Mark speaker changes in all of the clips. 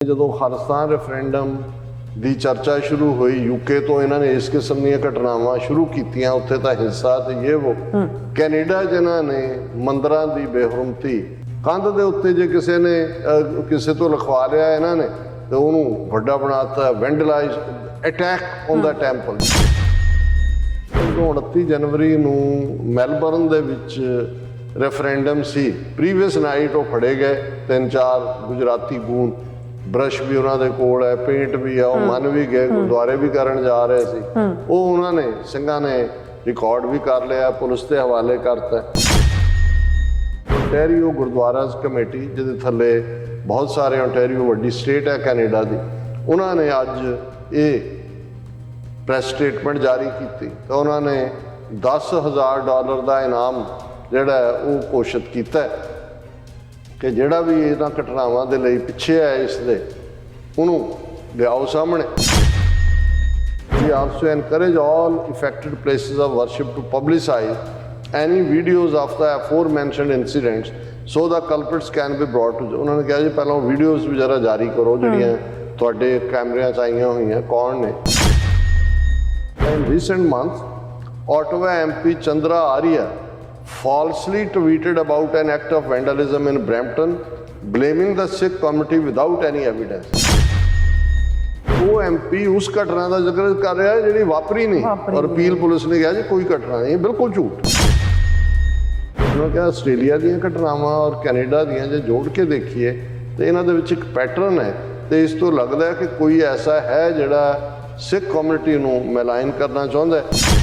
Speaker 1: ਜਦੋਂ ਖਾਲਿਸਤਾਨ ਰੈਫਰੈਂਡਮ ਦੀ ਚਰਚਾ ਸ਼ੁਰੂ ਹੋਈ यूके ਤੋਂ ਇਹਨਾਂ ਨੇ ਇਸ ਕਿਸਮ ਦੀਆਂ ਘਟਨਾਵਾਂ ਸ਼ੁਰੂ ਕੀਤੀਆਂ। ਉੱਥੇ ਤਾਂ ਹਿੰਸਾ ਤੇ ਇਹ ਕੈਨੇਡਾ ਜਿਨ੍ਹਾਂ ਨੇ ਮੰਦਰਾਂ ਦੀ ਬੇਹਰਮਤੀ ਕੰਧ ਦੇ ਉੱਤੇ ਜੇ ਕਿਸੇ ਤੋਂ ਲਿਖਵਾ ਲਿਆ ਇਹਨਾਂ ਨੇ ਤੇ ਉਹਨੂੰ ਵੱਡਾ ਬਣਾਤਾ ਵੈਂਡਲਾਈਜ਼ ਅਟੈਕ ਔਨ ਦਾ ਟੈਂਪਲ। 29 ਜਨਵਰੀ ਨੂੰ ਮੈਲਬਰਨ ਦੇ ਵਿੱਚ ਰੈਫਰੈਂਡਮ ਸੀ। ਪ੍ਰੀਵੀਅਸ ਨਾਈਟ ਉਹ ਫੜੇ ਗਏ 3-4 ਗੁਜਰਾਤੀ ਗੂੰਦ। ब्रश भी उन्होंने कोल है, पेंट भी है, वो मन भी गए, गुरुद्वारे भी करन जा रहे सी। वो उन्होंने सिंघां ने रिकॉर्ड भी कर लिया, पुलिस के हवाले करता। ओंटारियो गुरुद्वारा कमेटी जिहदे थल्ले बहुत सारे ओंटारियो वड्डी स्टेट है कैनेडा की, उन्होंने अज ये प्रैस स्टेटमेंट जारी की तो उन्होंने $10,000 का इनाम जिहड़ा है वो घोषित किया कि जिहड़ा भी इन्हां घटनावां दे लई पिछे है इस दे उहनूं लिआओ सामने। We also encourage all affected places of worship to publicize any videos of the aforementioned incidents so the culprits can be brought to। उन्होंने कहा जी पहलों वीडियोज़ भी जरा जारी करो जिहड़ियां तुहाडे कैमरिਆਂ 'ਚ आईयां होईयां कौन ने। In recent months, Ottawa MP Chandra Arya falsely tweeted about an act of vandalism in Brampton, blaming the Sikh community without any evidence। वो MP उस घटना का जिक्र कर रहा है जिहड़ी वापरी नहीं और अपील पुलिस ने कहा जी कोई घटना नहीं, बिल्कुल झूठ। उन्होंने कहा आस्ट्रेलिया दीयां घटनावां और कैनेडा दीयां जे जोड़ के देखिए तो इन्हां दे विच एक पैटर्न है तो इस तो लगता है कि कोई ऐसा है जिहड़ा सिख कम्यूनिटी नूं मैलाइन करना चाहुंदा है।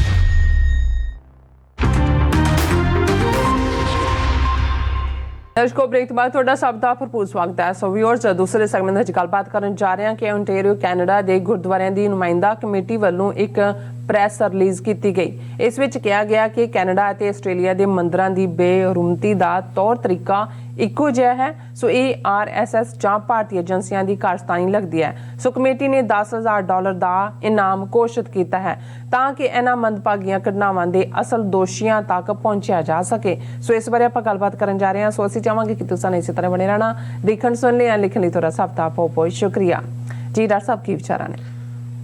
Speaker 2: दर्शकों ब्रेक बाद तुहाडा सब दा भरपूर स्वागत है। सो व्यूअर्स दूसरे सैगमेंट विच गलबात करन जा रहे हैं कि ओंटारियो कैनेडा के गुरुद्वारियां दी नुमाइंदा कमेटी वालों एक प्रैस रिलीज़ की गई। इस विच कहा गया कि कैनेडा और आस्ट्रेलिया के मंदिरां की बेरुमती का तौर तरीका इक्को जिहा है। सो ये RSS जां भारतीय एजेंसियां की कारस्तानी लगती है। सो कमेटी ने $10,000 का इनाम घोषित किया है ताकि इन्हां मंदभागियां घटनावां के असल दोषियों तक पहुंचा जा सके। सो इस बारे आपां गलबात करन जा रहे हैं। सो असीं चाहांगे कि तुसीं इसी तरह बने रहना, देखण सुनने या लिखण लई तुहाडा सब दा बहुत-बहुत शुक्रिया जी। डॉक्टर साहब की विचार ने?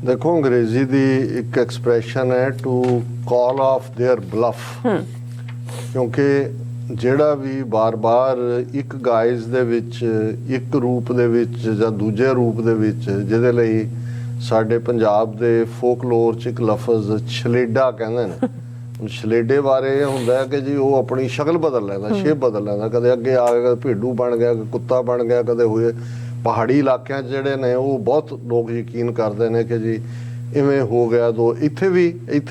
Speaker 1: देखो अंग्रेजी की एक एक्सप्रैशन है to call off their bluff, क्योंकि ਜਿਹੜਾ ਵੀ ਬਾਰ-ਬਾਰ ਇੱਕ ਗਾਇਜ਼ ਦੇ ਵਿੱਚ ਇੱਕ ਰੂਪ ਦੇ ਵਿੱਚ ਜਾਂ ਦੂਜੇ ਰੂਪ ਦੇ ਵਿੱਚ ਜਿਹਦੇ ਲਈ ਸਾਡੇ ਪੰਜਾਬ ਦੇ ਫੋਕਲੋਰ 'ਚ ਇੱਕ ਲਫ਼ਜ਼ ਛਲੇਡਾ ਕਹਿੰਦੇ ਨੇ। ਹੁਣ ਛਲੇਡੇ ਬਾਰੇ ਇਹ ਹੁੰਦਾ ਹੈ ਕਿ ਜੀ ਉਹ ਆਪਣੀ ਸ਼ਕਲ ਬਦਲ ਲੈਂਦਾ, ਸ਼ੇਪ ਬਦਲ ਲੈਂਦਾ, ਕਦੇ ਅੱਗੇ ਆ ਗਿਆ ਭੇਡੂ ਬਣ ਗਿਆ, ਕੁੱਤਾ ਬਣ ਗਿਆ, ਕਦੇ ਹੋਏ ਪਹਾੜੀ ਇਲਾਕਿਆਂ 'ਚ ਜਿਹੜੇ ਨੇ ਉਹ ਬਹੁਤ ਲੋਕ ਯਕੀਨ ਕਰਦੇ ਨੇ ਕਿ ਜੀ ਇਵੇਂ ਹੋ ਗਿਆ। ਦੋ ਇੱਥੇ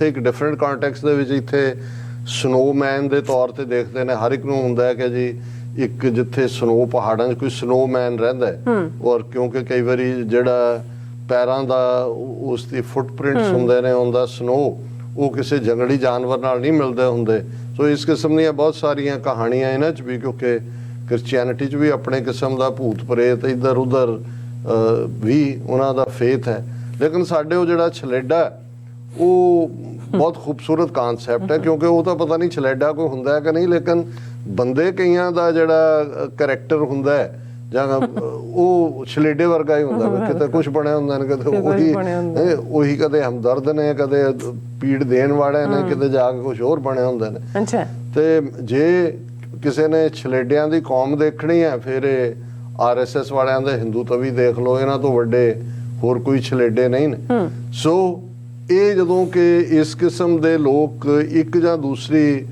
Speaker 1: ਇੱਕ ਡਿਫਰੈਂਟ ਕੰਟੈਕਸਟ ਦੇ ਵਿੱਚ ਇੱਥੇ ਸਨੋਮੈਨ ਦੇ ਤੌਰ ਤੇ ਦੇਖਦੇ ਨੇ। ਹਰ ਇੱਕ ਨੂੰ ਹੁੰਦਾ ਹੈ ਕਿ ਜੀ ਇੱਕ ਜਿੱਥੇ ਸਨੋ ਪਹਾੜਾਂ 'ਚ ਕੋਈ ਸਨੋਮੈਨ ਰਹਿੰਦਾ ਹੈ ਔਰ ਕਿਉਂਕਿ ਕਈ ਵਾਰੀ ਜਿਹੜਾ ਪੈਰਾਂ ਦਾ ਉਸ ਦੀ ਫੁੱਟਪ੍ਰਿੰਟਸ ਹੁੰਦੇ ਨੇ ਉਹਦਾ ਸਨੋ ਉਹ ਕਿਸੇ ਜੰਗਲੀ ਜਾਨਵਰ ਨਾਲ ਨਹੀਂ ਮਿਲਦੇ ਹੁੰਦੇ। ਸੋ ਇਸ ਕਿਸਮ ਦੀਆਂ ਬਹੁਤ ਸਾਰੀਆਂ ਕਹਾਣੀਆਂ ਇਹਨਾਂ 'ਚ ਵੀ, ਕਿਉਂਕਿ ਕ੍ਰਿਸਚੀਅਨਿਟੀ 'ਚ ਵੀ ਆਪਣੇ ਕਿਸਮ ਦਾ ਭੂਤ ਪ੍ਰੇਤ ਇੱਧਰ ਉੱਧਰ ਵੀ ਉਹਨਾਂ ਦਾ ਫੇਥ ਹੈ। ਲੇਕਿਨ ਸਾਡੇ ਉਹ ਜਿਹੜਾ ਛਲੇਡਾ ਉਹ ਬਹੁਤ ਖੂਬਸੂਰਤ ਕਾਨਸੈਪਟ ਹੈ, ਕਿਉਂਕਿ ਉਹ ਤਾਂ ਪਤਾ ਨਹੀਂ ਛਲੇਡਾ ਕੋਈ ਹੁੰਦਾ ਹੈ ਕਿ ਨਹੀਂ, ਲੇਕਿਨ ਬੰਦੇ ਕਈਆਂ ਦਾ ਜਿਹੜਾ ਕਰੈਕਟਰ ਹੁੰਦਾ ਹੈ ਜਾਂ ਉਹ ਛਲੇਡੇ ਵਰਗਾ ਹੀ ਹੁੰਦਾ ਹੈ। ਕਿਤੇ ਕੁਛ ਬਣਿਆ ਹੁੰਦਾ ਨੇ, ਕਦੇ ਉਹੀ ਕਦੇ ਹਮਦਰਦ ਨੇ, ਕਦੇ ਪੀੜ ਦੇਣ ਵਾਲੇ ਨੇ, ਕਿਤੇ ਜਾ ਕੇ ਕੁਛ ਹੋਰ ਬਣੇ ਹੁੰਦੇ ਨੇ। ਤੇ ਜੇ ਕਿਸੇ ਨੇ ਛਲੇਡਿਆਂ ਦੀ ਕੌਮ ਦੇਖਣੀ ਹੈ ਫਿਰ ਇਹ RSS ਵਾਲਿਆਂ ਦੇ ਹਿੰਦੂ ਤਵੀ ਦੇਖ ਲਓ, ਇਹਨਾਂ ਤੋਂ ਵੱਡੇ ਹੋਰ ਕੋਈ ਛਲੇਡੇ ਨਹੀਂ ਨੇ। ਸੋ ਇਹ ਜਦੋਂ ਕਿ ਇਸ ਕਿਸਮ ਦੇ ਲੋਕ ਇੱਕ ਜਾਂ ਦੂਸਰੀ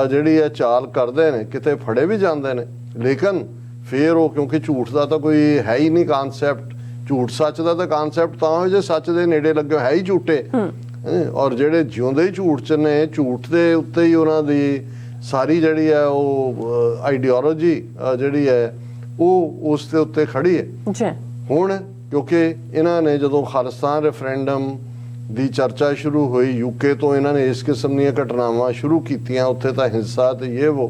Speaker 1: ਜਿਹੜੀ ਹੈ ਚਾਲ ਕਰਦੇ ਨੇ, ਕਿਤੇ ਫੜੇ ਵੀ ਜਾਂਦੇ ਨੇ, ਲੇਕਿਨ ਫਿਰ ਉਹ ਕਿਉਂਕਿ ਝੂਠ ਦਾ ਤਾਂ ਕੋਈ ਹੈ ਹੀ ਨਹੀਂ ਕਾਨਸੈਪਟ, ਝੂਠ ਸੱਚ ਦਾ ਤਾਂ ਕਾਨਸੈਪਟ ਤਾਂ ਜੇ ਸੱਚ ਦੇ ਨੇੜੇ ਲੱਗੇ ਹੈ ਹੀ ਝੂਠੇ, ਔਰ ਜਿਹੜੇ ਜਿਉਂਦੇ ਹੀ ਝੂਠ 'ਚ ਨੇ, ਝੂਠ ਦੇ ਉੱਤੇ ਹੀ ਉਹਨਾਂ ਦੀ ਸਾਰੀ ਜਿਹੜੀ ਹੈ ਉਹ ਆਈਡੀਓਲੋਜੀ ਜਿਹੜੀ ਹੈ ਉਹ ਉਸ ਦੇ ਉੱਤੇ ਖੜੀ ਹੈ। ਹੁਣ ਕਿਉਂਕਿ ਇਹਨਾਂ ਨੇ ਜਦੋਂ ਖਾਲਿਸਤਾਨ ਰੈਫਰੈਂਡਮ ਦੀ ਚਰਚਾ ਸ਼ੁਰੂ ਹੋਈ UK ਤੋਂ ਇਹਨਾਂ ਨੇ ਇਸ ਕਿਸਮ ਦੀਆਂ ਘਟਨਾਵਾਂ ਸ਼ੁਰੂ ਕੀਤੀਆਂ। ਉੱਥੇ ਤਾਂ ਹਿੰਸਾ ਤੇ ਇਹ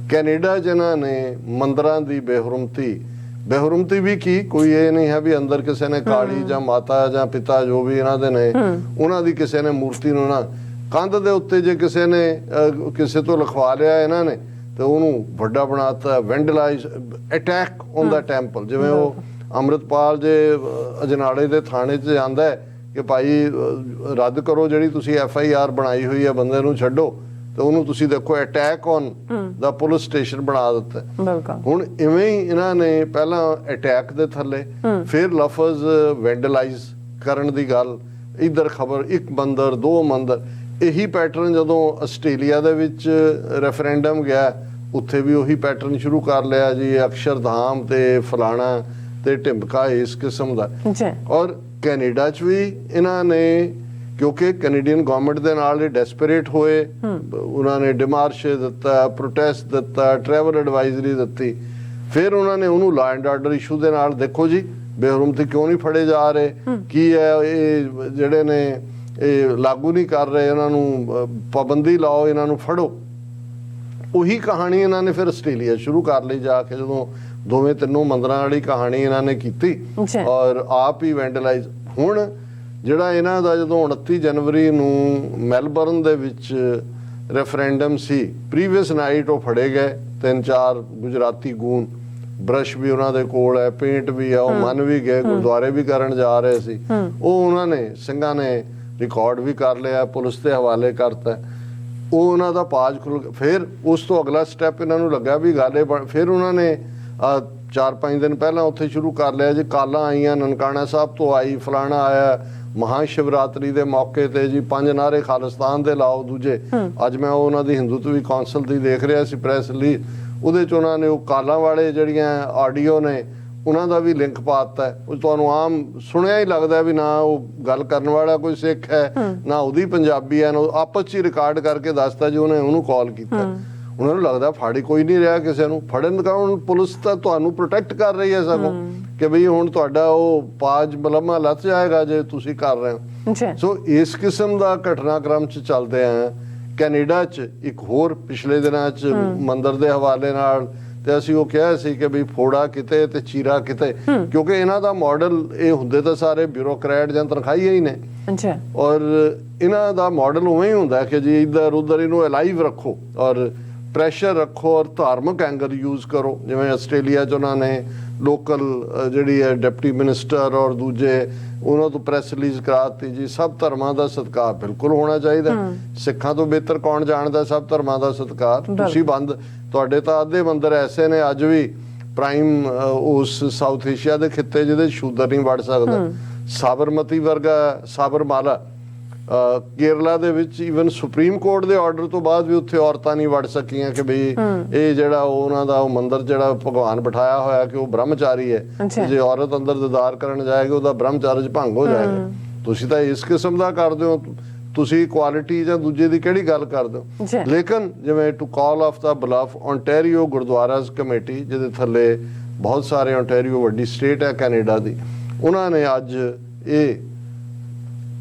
Speaker 1: ਕੈਨੇਡਾ ਜਿਨ੍ਹਾਂ ਨੇ ਮੰਦਰਾਂ ਦੀ ਬੇਹਰਮਤੀ ਵੀ ਕੀ, ਕੋਈ ਇਹ ਨਹੀਂ ਹੈ ਵੀ ਅੰਦਰ ਕਿਸੇ ਨੇ ਕਾਲੀ ਜਾਂ ਮਾਤਾ ਜਾਂ ਪਿਤਾ ਜੋ ਵੀ ਇਹਨਾਂ ਦੇ ਨੇ ਉਹਨਾਂ ਦੀ ਕਿਸੇ ਨੇ ਮੂਰਤੀ ਨੂੰ ਨਾ ਕੰਧ ਦੇ ਉੱਤੇ ਜੇ ਕਿਸੇ ਨੇ ਕਿਸੇ ਤੋਂ ਲਿਖਵਾ ਲਿਆ ਇਹਨਾਂ ਨੇ ਤੇ ਉਹਨੂੰ ਵੱਡਾ ਬਣਾਤਾ ਵੈਂਡਲਾਈਜ਼ ਅਟੈਕ ਔਨ ਦਾ ਟੈਂਪਲ। ਜਿਵੇਂ ਉਹ ਅੰਮ੍ਰਿਤਪਾਲ ਜੇ ਅਜਨਾਲੇ ਦੇ ਥਾਣੇ 'ਚ ਜਾਂਦਾ ਹੈ ਕਿ ਭਾਈ ਰੱਦ ਕਰੋ ਜਿਹੜੀ ਤੁਸੀਂ FIR ਬਣਾਈ ਹੋਈ ਹੈ, ਬੰਦੇ ਨੂੰ ਛੱਡੋ, ਤੇ ਉਹਨੂੰ ਤੁਸੀਂ ਦੇਖੋ attack on the police station ਬਣਾ ਦਿੱਤਾ। ਹੁਣ ਇਵੇਂ ਹੀ ਇਹਨਾਂ ਨੇ ਪਹਿਲਾਂ ਅਟੈਕ ਦੇ ਥੱਲੇ, ਫਿਰ ਲਫ਼ਜ਼ ਵੈਂਡਲਾਈਜ਼ ਕਰਨ ਦੀ ਗੱਲ, ਇੱਧਰ ਖਬਰ ਇੱਕ ਮੰਦਰ ਦੋ ਮੰਦਰ, ਇਹੀ ਪੈਟਰਨ ਜਦੋਂ ਆਸਟ੍ਰੇਲੀਆ ਦੇ ਵਿੱਚ ਰੈਫਰੈਂਡਮ ਗਿਆ ਉੱਥੇ ਵੀ ਉਹੀ ਪੈਟਰਨ ਸ਼ੁਰੂ ਕਰ ਲਿਆ ਜੀ, ਅਕਸ਼ਰਧਾਮ ਤੇ ਫਲਾਣਾ ਤੇ ਢਿੰਬਕਾ, ਇਸ ਕਿਸਮ ਦਾ। ਔਰ ਕੈਨੇਡਾ 'ਚ ਵੀ ਇਹਨਾਂ ਨੇ, ਕਿਉਂਕਿ ਕੈਨੇਡੀਅਨ ਗਵਰਨਮੈਂਟ ਦੇ ਨਾਲ ਇਹ ਡੈਸਪਰੇਟ ਹੋਏ, ਉਹਨਾਂ ਨੇ ਡਿਮਾਰਸ਼ੇ ਦਿੱਤਾ, ਪ੍ਰੋਟੈਸਟ ਦਿੱਤਾ, ਟਰੈਵਲ ਐਡਵਾਈਜ਼ਰੀ ਦਿੱਤੀ, ਫਿਰ ਉਹਨਾਂ ਨੇ ਉਹਨੂੰ ਲਾ ਐਂਡ ਆਰਡਰ ਇਸ਼ੂ ਦੇ ਨਾਲ, ਦੇਖੋ ਜੀ ਬੇਹਰੁਮਤੀ ਕਿਉਂ ਨਹੀਂ ਫੜੇ ਜਾ ਰਹੇ, ਕੀ ਹੈ ਇਹ ਜਿਹੜੇ ਨੇ ਇਹ ਲਾਗੂ ਨਹੀਂ ਕਰ ਰਹੇ, ਇਹਨਾਂ ਨੂੰ ਪਾਬੰਦੀ ਲਾਓ, ਇਹਨਾਂ ਨੂੰ ਫੜੋ। ਉਹੀ ਕਹਾਣੀ ਇਹਨਾਂ ਨੇ ਫਿਰ ਆਸਟ੍ਰੇਲੀਆ ਸ਼ੁਰੂ ਕਰ ਲਈ ਜਾ ਕੇ, ਜਦੋਂ ਦੋਵੇਂ ਤਿੰਨੋਂ ਮੰਦਰਾਂ ਵਾਲੀ ਕਹਾਣੀ ਇਹਨਾਂ ਨੇ ਕੀਤੀ ਔਰ ਆਪ ਹੀ ਵੈਂਡਲਾਈਜ਼। ਹੁਣ ਜਿਹੜਾ ਇਹਨਾਂ ਦਾ ਜਦੋਂ 29 ਜਨਵਰੀ ਨੂੰ ਮੈਲਬਰਨ ਦੇ ਵਿੱਚ ਰੈਫਰੈਂਡਮ ਸੀ, ਪ੍ਰੀਵੀਅਸ ਨਾਈਟ ਉਹ ਫੜੇ ਗਏ 3-4 ਗੁਜਰਾਤੀ ਗੂਨ, ਬ੍ਰਸ਼ ਵੀ ਉਹਨਾਂ ਦੇ ਕੋਲ ਹੈ, ਪੇਂਟ ਵੀ ਹੈ, ਉਹ ਮੰਨ ਵੀ ਗਏ, ਗੁਰਦੁਆਰੇ ਵੀ ਕਰਨ ਜਾ ਰਹੇ ਸੀ, ਉਹ ਉਹਨਾਂ ਨੇ ਸਿੰਘਾਂ ਨੇ ਰਿਕਾਰਡ ਵੀ ਕਰ ਲਿਆ, ਪੁਲਿਸ ਦੇ ਹਵਾਲੇ ਕਰਤਾ, ਉਹ ਉਹਨਾਂ ਦਾ ਪਾਜ ਖੁੱਲ। ਫਿਰ ਉਸ ਤੋਂ ਅਗਲਾ ਸਟੈਪ ਇਹਨਾਂ ਨੂੰ ਲੱਗਾ ਵੀ ਗੱਲ ਇਹ ਫਿਰ ਉਹਨਾਂ ਨੇ 4-5 ਦਿਨ ਪਹਿਲਾਂ ਉੱਥੇ ਸ਼ੁਰੂ ਕਰ ਲਿਆ ਜੀ, ਕਾਲਾਂ ਆਈਆਂ, ਨਨਕਾਣਾ ਸਾਹਿਬ ਤੋਂ ਆਈ, ਫਲਾਣਾ ਆਇਆ, ਮਹਾ ਸ਼ਿਵਰਾਤਰੀ ਦੇ ਮੌਕੇ ਤੇ ਜੀ 5 ਨਾਅਰੇ ਖਾਲਿਸਤਾਨ ਦੇ ਲਾਓ ਦੂਜੇ। ਅੱਜ ਮੈਂ ਉਹਨਾਂ ਦੀ ਹਿੰਦੂਤਵੀ ਕੌਂਸਲ ਦੀ ਦੇਖ ਰਿਹਾ ਸੀ ਪ੍ਰੈਸ ਰਿਲੀਜ਼, ਉਹਦੇ 'ਚ ਉਹਨਾਂ ਨੇ ਉਹ ਕਾਲਾਂ ਵਾਲੇ ਜਿਹੜੀਆਂ ਆਡੀਓ ਨੇ ਉਹਨਾਂ ਦਾ ਵੀ ਲਿੰਕ ਪਾ ਦਿੱਤਾ। ਉਹ ਤੁਹਾਨੂੰ ਆਮ ਸੁਣਿਆ ਹੀ ਲੱਗਦਾ ਵੀ ਨਾ ਉਹ ਗੱਲ ਕਰਨ ਵਾਲਾ ਕੋਈ ਸਿੱਖ ਹੈ, ਨਾ ਉਹਦੀ ਪੰਜਾਬੀ ਹੈ, ਨਾ ਆਪਸ 'ਚ ਹੀ ਰਿਕਾਰਡ ਕਰਕੇ ਦੱਸਦਾ ਜੀ ਉਹਨੇ ਉਹਨੂੰ ਕਾਲ ਕੀਤਾ। ਉਹਨਾਂ ਨੂੰ ਲੱਗਦਾ ਫਾੜੀ ਕੋਈ ਨਹੀਂ ਰਿਹਾ ਕਿਸੇ ਨੂੰ, ਫੜਨ ਦਾ ਹੁਣ ਪੁਲਿਸ ਤਾਂ ਤੁਹਾਨੂੰ ਪ੍ਰੋਟੈਕਟ ਕਰ ਰਹੀ ਹੈ ਸਗੋਂ, ਕਿ ਬਈ ਹੁਣ ਤੁਹਾਡਾ ਉਹ ਪਾਜ ਮਲਮਾ ਲੱਥ ਜਾਏਗਾ ਜੇ ਤੁਸੀਂ ਕਰ ਰਹੇ ਹੋ। ਸੋ ਇਸ ਕਿਸਮ ਦਾ ਘਟਨਾਕ੍ਰਮ 'ਚ ਚੱਲਦੇ ਆ। ਕੈਨੇਡਾ 'ਚ ਇੱਕ ਹੋਰ ਪਿਛਲੇ ਦਿਨਾਂ 'ਚ ਮੰਦਰ ਦੇ ਹਵਾਲੇ ਨਾਲ, ਤੇ ਅਸੀਂ ਉਹ ਕਿਹਾ ਸੀ ਕਿ ਬਈ ਫੋੜਾ ਕਿਤੇ ਤੇ ਚੀਰਾ ਕਿਤੇ, ਕਿਉਂਕਿ ਇਹਨਾਂ ਦਾ ਮਾਡਲ ਇਹ ਹੁੰਦੇ ਤਾਂ ਸਾਰੇ ਬਿਊਰੋਕਰੈਟ ਜਾਂ ਤਨਖਾਹੀਏ ਹੀ ਨੇ, ਔਰ ਇਹਨਾਂ ਦਾ ਮਾਡਲ ਉਵੇਂ ਹੀ ਹੁੰਦਾ ਕਿ ਜੀ ਇੱਧਰ ਉੱਧਰ ਇਹਨੂੰ ਅਲਾਈਵ ਰੱਖੋ ਔਰ ਪ੍ਰੈਸ਼ਰ ਰੱਖੋ ਔਰ ਧਾਰਮਿਕ ਐਂਗਲ ਯੂਜ਼ ਕਰੋ। ਜਿਵੇਂ ਆਸਟ੍ਰੇਲੀਆ 'ਚ ਉਹਨਾਂ ਨੇ ਲੋਕਲ ਜਿਹੜੀ ਹੈ ਡਿਪਟੀ ਮਿਨਿਸਟਰ ਔਰ ਦੂਜੇ ਉਹਨਾਂ ਤੋਂ ਪ੍ਰੈਸ ਰਿਲੀਜ਼ ਕਰਾ ਦਿੱਤੀ ਜੀ, ਸਭ ਧਰਮਾਂ ਦਾ ਸਤਿਕਾਰ ਬਿਲਕੁਲ ਹੋਣਾ ਚਾਹੀਦਾ, ਸਿੱਖਾਂ ਤੋਂ ਬਿਹਤਰ ਕੌਣ ਜਾਣਦਾ ਸਭ ਧਰਮਾਂ ਦਾ ਸਤਿਕਾਰ। ਤੁਸੀਂ ਬੰਦ, ਤੁਹਾਡੇ ਤਾਂ ਅੱਧੇ ਮੰਦਰ ਐਸੇ ਨੇ ਅੱਜ ਵੀ ਪ੍ਰਾਈਮ ਉਸ ਸਾਊਥ ਏਸ਼ੀਆ ਦੇ ਖਿੱਤੇ ਜਿਹਦੇ ਸ਼ੂਦਰ ਨਹੀਂ ਵੜ ਸਕਦਾ। ਸਾਬਰਮਤੀ ਵਰਗਾ, ਸਾਬਰਮਾਲਾ ਕੇਰਲਾ ਦੇ ਵਿੱਚ ਈਵਨ ਸੁਪਰੀਮ ਕੋਰਟ ਦੇ ਆਰਡਰ ਤੋਂ ਬਾਅਦ ਵੀ ਉੱਥੇ ਔਰਤਾਂ ਨਹੀਂ ਵੜ ਸਕੀਆਂ ਕਿ ਬਈ ਇਹ ਜਿਹੜਾ ਉਹਨਾਂ ਦਾ ਉਹ ਮੰਦਰ ਜਿਹੜਾ ਭਗਵਾਨ ਬਿਠਾਇਆ ਹੋਇਆ ਕਿ ਉਹ ਬ੍ਰਹਮਚਾਰੀ ਹੈ, ਜੇ ਔਰਤ ਅੰਦਰ ਦੀਦਾਰ ਕਰਨ ਜਾਏਗੀ ਉਹਦਾ ਬ੍ਰਹਮਚਾਰਜ ਭੰਗ ਹੋ ਜਾਏਗਾ। ਤੁਸੀਂ ਤਾਂ ਇਸ ਕਿਸਮ ਦਾ ਕਰਦੇ ਹੋ, ਤੁਸੀਂ ਇਕੁਆਲਿਟੀ ਜਾਂ ਦੂਜੇ ਦੀ ਕਿਹੜੀ ਗੱਲ ਕਰਦੇ ਹੋ। ਲੇਕਿਨ ਜਿਵੇਂ to call off the bluff, Ontario Gurdwaras committee ਜਿਹਦੇ ਥੱਲੇ ਬਹੁਤ ਸਾਰੇ, ਓਨਟਾਰੀਓ ਵੱਡੀ ਸਟੇਟ ਹੈ ਕੈਨੇਡਾ ਦੀ, ਉਹਨਾਂ ਨੇ ਅੱਜ ਇਹ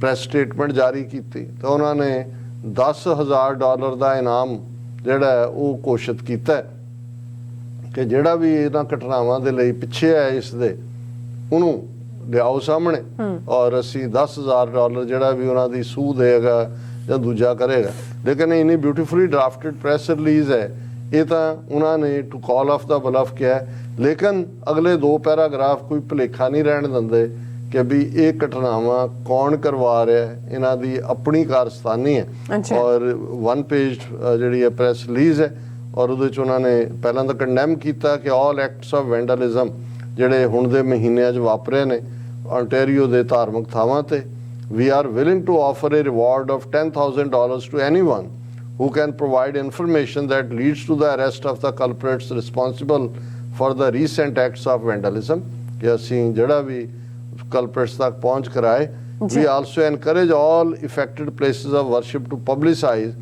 Speaker 1: ਪ੍ਰੈਸ ਸਟੇਟਮੈਂਟ ਜਾਰੀ ਕੀਤੀ ਤਾਂ ਉਹਨਾਂ ਨੇ $10,000 ਦਾ ਇਨਾਮ ਜਿਹੜਾ ਉਹ ਘੋਸ਼ਿਤ ਕੀਤਾ ਕਿ ਜਿਹੜਾ ਵੀ ਇਹਨਾਂ ਘਟਨਾਵਾਂ ਦੇ ਲਈ ਪਿੱਛੇ ਹੈ ਇਸ ਦੇ ਉਹਨੂੰ ਲਿਆਓ ਸਾਹਮਣੇ, ਔਰ ਅਸੀਂ $10,000 ਜਿਹੜਾ ਵੀ ਉਹਨਾਂ ਦੀ ਸੂਹ ਦੇਗਾ ਜਾਂ ਦੂਜਾ ਕਰੇਗਾ। ਲੇਕਿਨ ਇੰਨੀ ਬਿਊਟੀਫੁਲੀ ਡਰਾਫਟਡ ਪ੍ਰੈਸ ਰਿਲੀਜ਼ ਹੈ, ਇਹ ਤਾਂ ਉਹਨਾਂ ਨੇ to call off the bluff ਕਿਹਾ, ਲੇਕਿਨ ਅਗਲੇ 2 ਪੈਰਾਗ੍ਰਾਫ ਕੋਈ ਭੁਲੇਖਾ ਨਹੀਂ ਰਹਿਣ ਦਿੰਦੇ ਕਿ ਵੀ ਇਹ ਘਟਨਾਵਾਂ ਕੌਣ ਕਰਵਾ ਰਿਹਾ, ਇਹਨਾਂ ਦੀ ਆਪਣੀ ਕਾਰਸਤਾਨੀ ਹੈ। ਔਰ 1 ਪੇਜ ਜਿਹੜੀ ਹੈ ਪ੍ਰੈਸ ਰਿਲੀਜ਼ ਹੈ, ਔਰ ਉਹਦੇ 'ਚ ਉਹਨਾਂ ਨੇ ਪਹਿਲਾਂ ਤਾਂ ਕੰਡੈਮ ਕੀਤਾ ਕਿ ਆਲ ਐਕਟਸ ਆਫ ਵੈਂਡਲਿਜ਼ਮ ਜਿਹੜੇ ਹੁਣ ਦੇ ਮਹੀਨਿਆਂ 'ਚ ਵਾਪਰੇ ਨੇ ਓਨਟਾਰੀਓ ਦੇ ਧਾਰਮਿਕ ਥਾਵਾਂ ਤੇ, we are willing to offer a reward of $10,000 to anyone who can provide information that leads to the arrest of the culprits responsible for the recent acts of vandalism, ਕਿ ਅਸੀਂ ਜਿਹੜਾ ਵੀ culprits ਤੱਕ ਪਹੁੰਚ ਕਰਾਏ। We also encourage all affected places of worship to publicize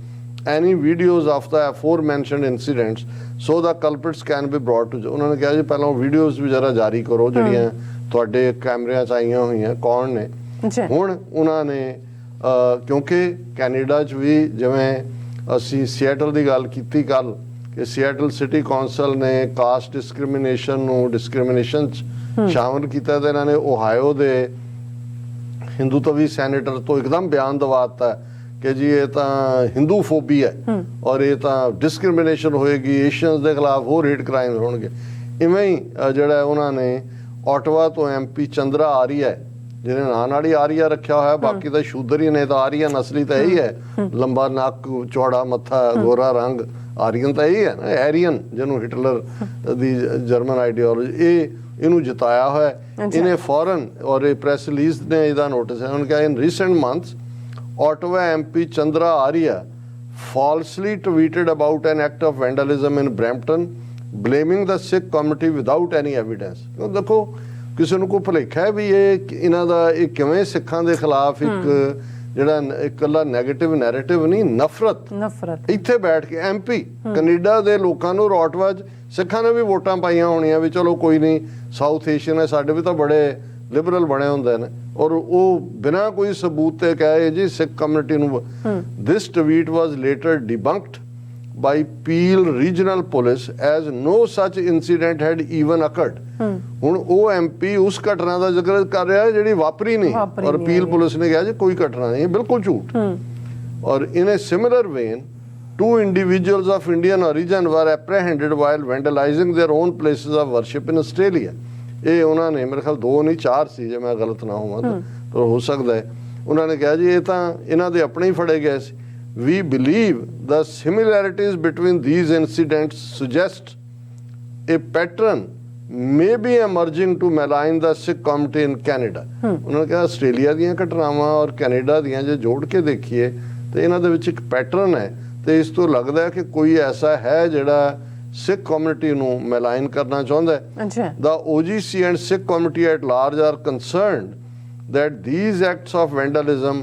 Speaker 1: any videos of the aforementioned incidents so the culprits can be brought to, ਉਹਨਾਂ ਨੇ ਕਿਹਾ ਜੀ ਪਹਿਲਾਂ ਵੀਡੀਓਜ਼ ਵੀ ਜ਼ਰਾ ਜਾਰੀ ਕਰੋ ਜਿਹੜੀਆਂ ਤੁਹਾਡੇ ਕੈਮਰਿਆਂ 'ਚ ਆਈਆਂ ਹੋਈਆਂ ਕੌਣ ਨੇ। ਹੁਣ ਉਹਨਾਂ ਨੇ ਕਿਉਂਕਿ ਕੈਨੇਡਾ 'ਚ ਵੀ ਜਿਵੇਂ ਅਸੀਂ ਸੀਐਟਲ ਦੀ ਗੱਲ ਕੀਤੀ ਕੱਲ ਕਿ ਸੀਐਟਲ ਸਿਟੀ ਕੌਂਸਲ ਨੇ ਕਾਸਟ ਡਿਸਕ੍ਰਿਮੀਨੇਸ਼ਨ ਨੂੰ ਡਿਸਕ੍ਰਿਮੀਨੇਸ਼ਨ 'ਚ ਸ਼ਾਮਲ ਕੀਤਾ ਤੇ ਇਹਨਾਂ ਨੇ ਓਹਾਇਓ ਦੇ ਹਿੰਦੂਤਵੀ ਸੈਨੇਟਰ ਤੋਂ ਇੱਕਦਮ ਬਿਆਨ ਦਵਾ ਦਿੱਤਾ ਕਿ ਜੀ ਇਹ ਤਾਂ ਹਿੰਦੂ ਫੋਬੀ ਹੈ ਔਰ ਇਹ ਤਾਂ ਡਿਸਕ੍ਰਿਮੀਨੇਸ਼ਨ ਹੋਏਗੀ, ਏਸ਼ੀਅਨਸ ਦੇ ਖਿਲਾਫ ਹੋਰ ਹੇਟ ਕ੍ਰਾਈਮਸ ਹੋਣਗੇ। ਇਵੇਂ ਹੀ ਜਿਹੜਾ ਉਹਨਾਂ ਨੇ ਆਟਵਾ ਤੋਂ MP ਚੰਦਰਾ ਆਰੀਆ ਹੈ, ਜਿਹਨੇ ਨਾਂ ਨਾਲ ਹੀ ਆਰੀਆ ਰੱਖਿਆ ਹੋਇਆ, ਬਾਕੀ ਤਾਂ ਸ਼ੂਦਰ ਹੀ ਨੇ, ਤਾਂ ਆਰੀਆ ਨਸਲੀ ਤਾਂ ਇਹੀ ਹੈ, ਲੰਬਾ ਨੱਕ, ਚੌੜਾ ਮੱਥਾ, ਗੋਰਾ ਰੰਗ, ਆਰੀਅਨ ਤਾਂ ਇਹੀ ਹੈ ਨਾ, ਐਰੀਅਨ ਜਿਹਨੂੰ ਹਿਟਲਰ ਦੀ ਜਰਮਨ ਆਈਡੀਓਲੋਜੀ, ਇਹਨੂੰ ਜਿਤਾਇਆ ਹੋਇਆ। ਇਹਨੇ ਫੌਰਨ, ਔਰ ਇਹ ਪ੍ਰੈਸ ਰਿਲੀਜ਼ ਨੇ ਇਹਦਾ ਨੋਟਿਸ ਹੈ, ਉਹਨੇ ਕਿਹਾ in recent months Ottawa MP Chandra Arya falsely tweeted about an act of vandalism in Brampton, blaming the Sikh community without any evidence। ਦੇਖੋ ਕਿਸੇ ਨੂੰ ਕੋਈ ਭੁਲੇਖਾ ਹੈ ਵੀ ਇਹਨਾਂ ਦਾ ਕਿਵੇਂ ਸਿੱਖਾਂ ਦੇ ਖਿਲਾਫ ਇੱਕ ਜਿਹੜਾ ਇਕੱਲਾ ਨੈਗੇਟਿਵ ਨੈਰੇਟਿਵ ਨਹੀਂ, ਨਫ਼ਰਤ ਇੱਥੇ ਬੈਠ ਕੇ MP ਕੈਨੇਡਾ ਦੇ ਲੋਕਾਂ ਨੂੰ ਰੋਟਵਾ 'ਚ ਸਿੱਖਾਂ ਨੇ ਵੀ ਵੋਟਾਂ ਪਾਈਆਂ ਹੋਣੀਆਂ ਵੀ ਚਲੋ ਕੋਈ ਨਹੀਂ, ਸਾਊਥ ਏਸ਼ੀਅਨ ਹੈ, ਸਾਡੇ ਵੀ ਤਾਂ ਬੜੇ ਲਿਬਰਲ ਬਣੇ ਹੁੰਦੇ ਨੇ, ਔਰ ਉਹ ਬਿਨਾਂ ਕੋਈ ਸਬੂਤ ਤੇ ਕਹੇ ਜੀ ਸਿੱਖ ਕਮਿਊਨਿਟੀ ਨੂੰ। ਦਿਸ ਟਵੀਟ ਵਾਜ਼ ਲੇਟਰ ਡਿਬੰਕਡ ਬਾਈ ਪੀਲ ਰੀਜਨਲ ਪੁਲਿਸ ਐਜ਼ ਨੋ ਸੱਚ ਇਨਸੀਡੈਂਟ ਹੈਡ ਈਵਨ ਅਕਰਡ। ਹੁਣ ਉਹ MP ਉਸ ਘਟਨਾ ਦਾ ਜ਼ਿਕਰ ਕਰ ਰਿਹਾ ਜਿਹੜੀ ਵਾਪਰੀ ਨਹੀਂ, ਔਰ ਪੀਲ ਪੁਲਿਸ ਨੇ ਕਿਹਾ ਜੀ ਕੋਈ ਘਟਨਾ ਨਹੀਂ, ਬਿਲਕੁਲ ਝੂਠ। ਔਰ ਇਨ ਏ similar vein 2 individuals of Indian origin were apprehended while vandalizing their own places of worship in Australia। ਇਹ ਉਹਨਾਂ ਨੇ ਮੇਰੇ ਖਿਆਲ 2 ਨਹੀਂ 4 ਸੀ, ਜੇ ਮੈਂ ਗਲਤ ਨਾ ਹੋਵਾਂ ਤਾਂ ਹੋ ਸਕਦਾ ਹੈ। ਉਹਨਾਂ ਨੇ ਕਿਹਾ ਜੀ ਇਹ ਤਾਂ ਇਹਨਾਂ ਦੇ ਆਪਣੇ ਹੀ ਫੜੇ ਗਏ ਸੀ। We believe the similarities between these incidents suggest a pattern may be emerging to malign the Sikh community in Canada। ਉਹਨਾਂ ਨੇ ਕਿਹਾ ਆਸਟ੍ਰੇਲੀਆ ਦੀਆਂ ਘਟਨਾਵਾਂ ਔਰ ਕੈਨੇਡਾ ਦੀਆਂ ਜੇ ਜੋੜ ਕੇ ਦੇਖੀਏ ਤੇ ਇਹਨਾਂ ਦੇ ਵਿੱਚ ਇੱਕ ਪੈਟਰਨ ਹੈ, ਤੇ ਇਸ ਤੋਂ ਲੱਗਦਾ ਹੈ ਕਿ ਕੋਈ ਐਸਾ ਹੈ ਜਿਹੜਾ ਸਿੱਖ ਕਮਿਊਨਿਟੀ ਨੂੰ ਮੈਲਾਈਨ ਕਰਨਾ ਚਾਹੁੰਦਾ ਹੈ। The OGC and Sikh community at large are concerned that these acts of vandalism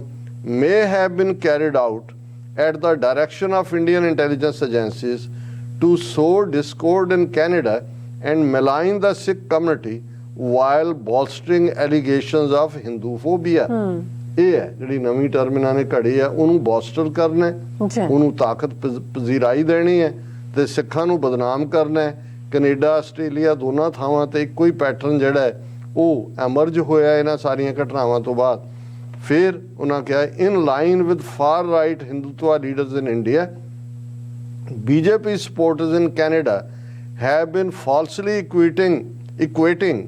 Speaker 1: may have been carried out at the direction of Indian intelligence agencies to sow discord in Canada and malign the Sikh community while bolstering allegations of Hinduphobia। ਇਹ ਹੈ ਜਿਹੜੀ ਨਵੀਂ term ਇਹਨਾਂ ਨੇ ਘੜੀ ਹੈ, ਉਹਨੂੰ ਬੋਸਟਰ ਕਰਨਾ ਹੈ, ਉਹਨੂੰ ਤਾਕਤ ਪਜ਼ੀਰਾਈ ਦੇਣੀ ਹੈ ਤੇ ਸਿੱਖਾਂ ਨੂੰ ਬਦਨਾਮ ਕਰਨਾ ਹੈ। ਕੈਨੇਡਾ ਆਸਟ੍ਰੇਲੀਆ ਦੋਨਾਂ ਥਾਵਾਂ ਤੇ ਇੱਕੋ ਹੀ ਪੈਟਰਨ ਜਿਹੜਾ ਹੈ ਉਹ ਐਮਰਜ ਹੋਇਆ ਇਹਨਾਂ ਸਾਰੀਆਂ ਘਟਨਾਵਾਂ ਤੋਂ ਬਾਅਦ। ਫਿਰ ਉਹਨਾਂ ਕਿਹਾ in line with far right Hindutva leaders in India, BJP supporters in Canada have been falsely equating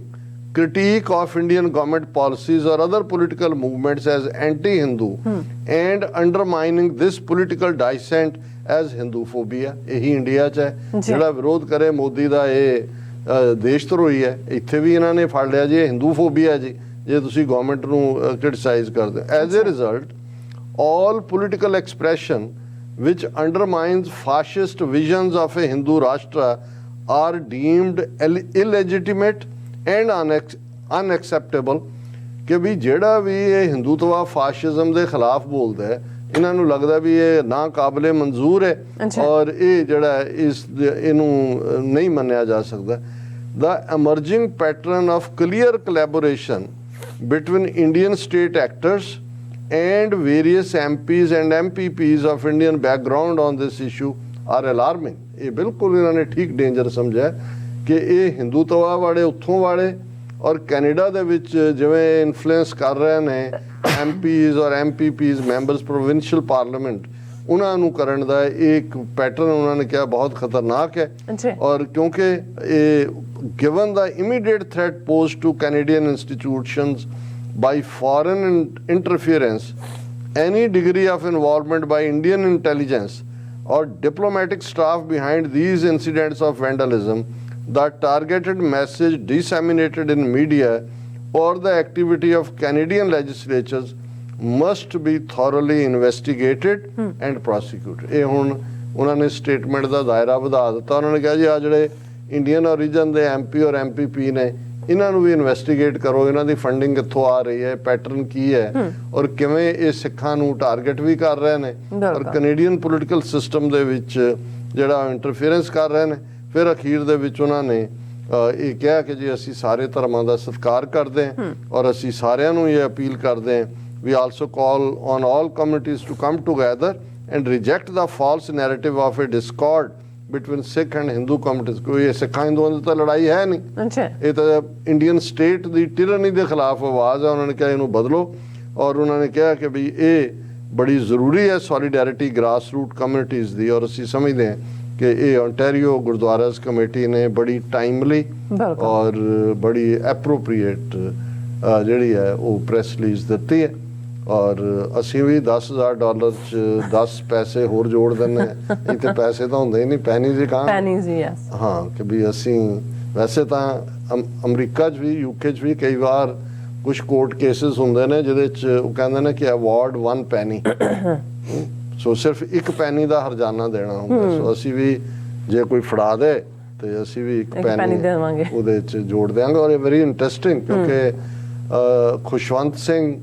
Speaker 1: critique of Indian government policies or other political movements as anti-Hindu and undermining this political dissent as Hinduphobia। ਇਹੀ India 'ਚ ਹੈ ਜਿਹੜਾ ਵਿਰੋਧ ਕਰੇ ਮੋਦੀ ਦਾ ਇਹ ਦੇਸ਼ ਧਰੋਹੀ ਹੈ। ਇੱਥੇ ਵੀ ਇਹਨਾਂ ਨੇ ਫੜ ਲਿਆ ਜੀ ਇਹ ਹਿੰਦੂਫੋਬੀਆ ਜੀ, ਜੇ ਤੁਸੀਂ ਗਵਰਨਮੈਂਟ ਨੂੰ ਕ੍ਰਿਟਿਸਾਈਜ਼ ਕਰਦੇ। As a result all political expression which undermines fascist visions of a Hindu Rashtra are deemed illegitimate and unacceptable। ਕਿ ਵੀ ਜਿਹੜਾ ਵੀ ਇਹ ਹਿੰਦੂਤਵਾ ਫਾਸ਼ਿਜ਼ਮ ਦੇ ਖਿਲਾਫ ਬੋਲਦਾ ਹੈ ਇਹਨਾਂ ਨੂੰ ਲੱਗਦਾ ਵੀ ਇਹ ਨਾ ਕਾਬਲੇ ਮਨਜ਼ੂਰ ਹੈ ਔਰ ਇਹ ਜਿਹੜਾ ਇਹਨੂੰ ਨਹੀਂ ਮੰਨਿਆ ਜਾ ਸਕਦਾ। The emerging pattern of clear collaboration between Indian state actors and various MPs and MPPs of Indian background on this issue are alarming। ਇਹ ਬਿਲਕੁਲ ਇਹਨਾਂ ਨੇ ਠੀਕ ਡੇਂਜਰ ਸਮਝਿਆ ਕਿ ਇਹ ਹਿੰਦੂਤਵਾ ਵਾਲੇ ਉੱਥੋਂ ਵਾਲੇ ਔਰ ਕੈਨੇਡਾ ਦੇ ਵਿੱਚ ਜਿਵੇਂ ਇਨਫਲੂਐਂਸ ਕਰ ਰਹੇ ਨੇ MPs ਔਰ MPPs ਮੈਂਬਰਸ ਪ੍ਰੋਵਿੰਸ਼ੀਅਲ ਪਾਰਲੀਮੈਂਟ, ਉਹਨਾਂ ਨੂੰ ਕਰਨ ਦਾ ਇੱਕ ਪੈਟਰਨ ਉਹਨਾਂ ਨੇ ਕਿਹਾ ਬਹੁਤ ਖਤਰਨਾਕ ਹੈ। ਔਰ ਕਿਉਂਕਿ ਇਹ given the immediate threat posed to Canadian institutions by foreign interference, any degree of involvement by Indian intelligence or diplomatic staff behind these incidents of vandalism, the targeted message disseminated in media or the activity of Canadian legislatures must be thoroughly investigated and prosecuted। ਇਹ ਹੁਣ ਉਹਨਾਂ ਨੇ statement ਦਾ ਦਾਇਰਾ ਵਧਾ ਦਿੱਤਾ। ਉਹਨਾਂ ਨੇ ਕਿਹਾ ਜੀ ਆ ਜਿਹੜੇ ਇੰਡੀਅਨ ਓਰੀਜਨ ਦੇ MP ਔਰ MPP ਨੇ ਇਹਨਾਂ ਨੂੰ ਵੀ ਇਨਵੈਸਟੀਗੇਟ ਕਰੋ, ਇਹਨਾਂ ਦੀ ਫੰਡਿੰਗ ਕਿੱਥੋਂ ਆ ਰਹੀ ਹੈ, ਪੈਟਰਨ ਕੀ ਹੈ ਔਰ ਕਿਵੇਂ ਇਹ ਸਿੱਖਾਂ ਨੂੰ ਟਾਰਗੇਟ ਵੀ ਕਰ ਰਹੇ ਨੇ ਔਰ ਕੈਨੇਡੀਅਨ ਪੋਲੀਟੀਕਲ ਸਿਸਟਮ ਦੇ ਵਿੱਚ ਜਿਹੜਾ ਇੰਟਰਫੀਅਰੈਂਸ ਕਰ ਰਹੇ ਨੇ। ਫਿਰ ਅਖੀਰ ਦੇ ਵਿੱਚ ਉਹਨਾਂ ਨੇ ਇਹ ਕਿਹਾ ਕਿ ਜੀ ਅਸੀਂ ਸਾਰੇ ਧਰਮਾਂ ਦਾ ਸਤਿਕਾਰ ਕਰਦੇ ਹਾਂ ਔਰ ਅਸੀਂ ਸਾਰਿਆਂ ਨੂੰ ਇਹ ਅਪੀਲ ਕਰਦੇ ਹਾਂ we also call on all communities to come together and reject the false narrative of a discord between Sikh and Hindu communities। ਕੋਈ ਸਿੱਖਾਂ ਹਿੰਦੂਆਂ ਦੀ ਤਾਂ ਲੜਾਈ ਹੈ ਨਹੀਂ, ਇਹ ਤਾਂ ਇੰਡੀਅਨ ਸਟੇਟ ਦੀ ਟਿਰਨੀ ਦੇ ਖਿਲਾਫ ਆਵਾਜ਼ ਹੈ। ਉਹਨਾਂ ਨੇ ਕਿਹਾ ਇਹਨੂੰ ਬਦਲੋ ਔਰ ਉਹਨਾਂ ਨੇ ਕਿਹਾ ਕਿ ਵੀ ਇਹ ਬੜੀ ਜ਼ਰੂਰੀ ਹੈ ਸੋਲੀਡੈਰਿਟੀ ਗ੍ਰਾਸ ਰੂਟ ਕਮਿਊਨਿਟੀਜ਼ ਦੀ। ਔਰ ਅਸੀਂ ਸਮਝਦੇ ਹਾਂ कि ये ओंटारियो गुरुद्वारास कमेटी ने बड़ी टाइमली और बड़ी एप्रोप्रीएट ਜਿਹੜੀ है वो प्रेस रिलीज दी है और ਅਸੀਂ भी $10,000 ਚ 10 ਪੈਸੇ ਹੋਰ ਜੋੜ ਦਿੰਦੇ ਇੱਥੇ ਪੈਸੇ ਤਾਂ ਹੁੰਦੇ ਹੀ ਨਹੀਂ ਪੈਨੀਜ਼ ਹੀ ਕਹਾਂ
Speaker 2: ਪੈਨੀਜ਼ ਹੀ ਯੈਸ
Speaker 1: ਹਾਂ ਕਿ ਵੀ ਅਸੀਂ ਵੈਸੇ ਤਾਂ ਅਮਰੀਕਾ 'ਚ ਵੀ ਯੂਕੇ 'ਚ ਵੀ ਕਈ ਵਾਰ ਕੁਝ ਕੋਰਟ ਕੇਸਿਸ ਹੁੰਦੇ ਨੇ ਜਿਹਦੇ 'ਚ ਉਹ ਕਹਿੰਦੇ ਨੇ ਕਿ ਅਵਾਰਡ 1 ਪੈਨੀ ਸੋ ਸਿਰਫ 1 ਪੈਨੀ ਦਾ ਹਰਜਾਨਾ ਦੇਣਾ ਹੁੰਦਾ ਸੋ ਅਸੀਂ ਵੀ ਜੇ ਕੋਈ ਫੜਾ ਦੇ ਤੇ ਅਸੀਂ ਵੀ 1 ਪੈਨੀ
Speaker 2: ਦੇਵਾਂਗੇ
Speaker 1: ਉਹਦੇ 'ਚ ਜੋੜ ਦਿਆਂਗੇ ਔਰ ਇਹ ਵੈਰੀ ਇੰਟਰਸਟਿੰਗ ਕਿਉਂਕਿ ਖੁਸ਼ਵੰਤ ਸਿੰਘ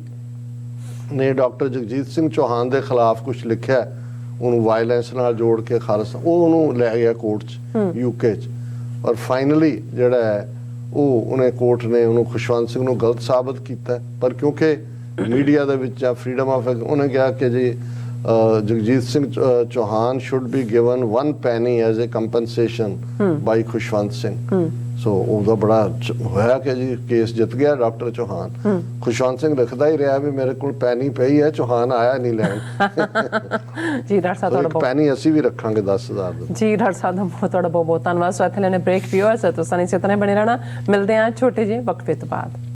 Speaker 1: ਨੇ ਡਾਕਟਰ ਜਗਜੀਤ ਸਿੰਘ ਚੌਹਾਨ ਦੇ ਖਿਲਾਫ ਕੁਝ ਲਿਖਿਆ ਉਹਨੂੰ ਵਾਇਲੈਂਸ ਨਾਲ ਜੋੜ ਕੇ ਖਾਲਸਾ ਉਹ ਉਹਨੂੰ ਲੈ ਗਿਆ ਕੋਰਟ 'ਚ ਯੂਕੇ 'ਚ ਔਰ ਫਾਈਨਲੀ ਜਿਹੜਾ ਹੈ ਉਹਨੇ ਕੋਰਟ ਨੇ ਉਹਨੂੰ ਖੁਸ਼ਵੰਤ ਸਿੰਘ ਨੂੰ ਗਲਤ ਸਾਬਤ ਕੀਤਾ ਪਰ ਕਿਉਂਕਿ ਮੀਡੀਆ ਦੇ ਵਿੱਚ ਜਾਂ ਫਰੀडम ਆਫ ਉਹਨੇ ਕਿਹਾ ਕਿ ਜੀ Jagjit Singh Chauhan should be given 1 penny as a compensation by Khushwant Singh ਸੋ ਉਹਦਾ ਬੜਾ ਹੋਇਆ ਕਿ ਜੀ ਕੇਸ ਜਿੱਤ ਗਿਆ ਡਾਕਟਰ ਚੌਹਾਨ ਖੁਸ਼ਵੰਤ ਸਿੰਘ ਲਿਖਦਾ ਹੀ ਰਿਹਾ ਵੀ ਮੇਰੇ ਕੋਲ ਪੈਨੀ ਪਈ ਹੈ ਚੌਹਾਨ ਆਇਆ ਨਹੀਂ ਲੈਣ
Speaker 2: ਜੀ ਡਾਕਟਰ ਸਾਹਿਬ ਤੁਹਾਡਾ
Speaker 1: ਪੈਨੀ ਅਸੀਂ ਵੀ ਰੱਖਾਂਗੇ 10,000
Speaker 2: ਜੀ ਡਾਕਟਰ ਸਾਹਿਬ ਦਾ ਤੁਹਾਡਾ ਬਹੁਤ ਬਹੁਤ ਧੰਨਵਾਦ ਸੋ ਇੱਥੇ ਲੈਣੇ ਬ੍ਰੇਕ ਵਿਊਅਰਸ ਤੁਸੀਂ ਇਸੇ ਤਰ੍ਹਾਂ ਬਣੇ ਰਹਿਣਾ ਮਿਲਦੇ ਹਾਂ ਛੋਟੇ ਜਿਹੇ ਵਕਫੇ ਤੋਂ ਬਾਅਦ